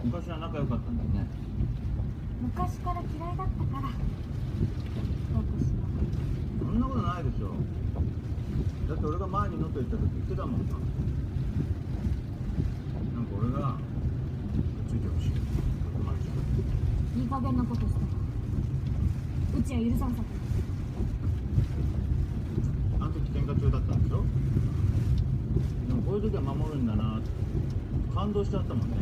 昔は仲良かったんだよね。昔から嫌いだったから私のそんなことないでしょ。だって俺が前に乗って行った時言ってたもんさ。なんか俺がついてほしいって言っていい加減なことしたらうちは許さんさかあの時喧嘩中だったんでしょ。でもこういう時は守るんだなって感動しちゃったもんね。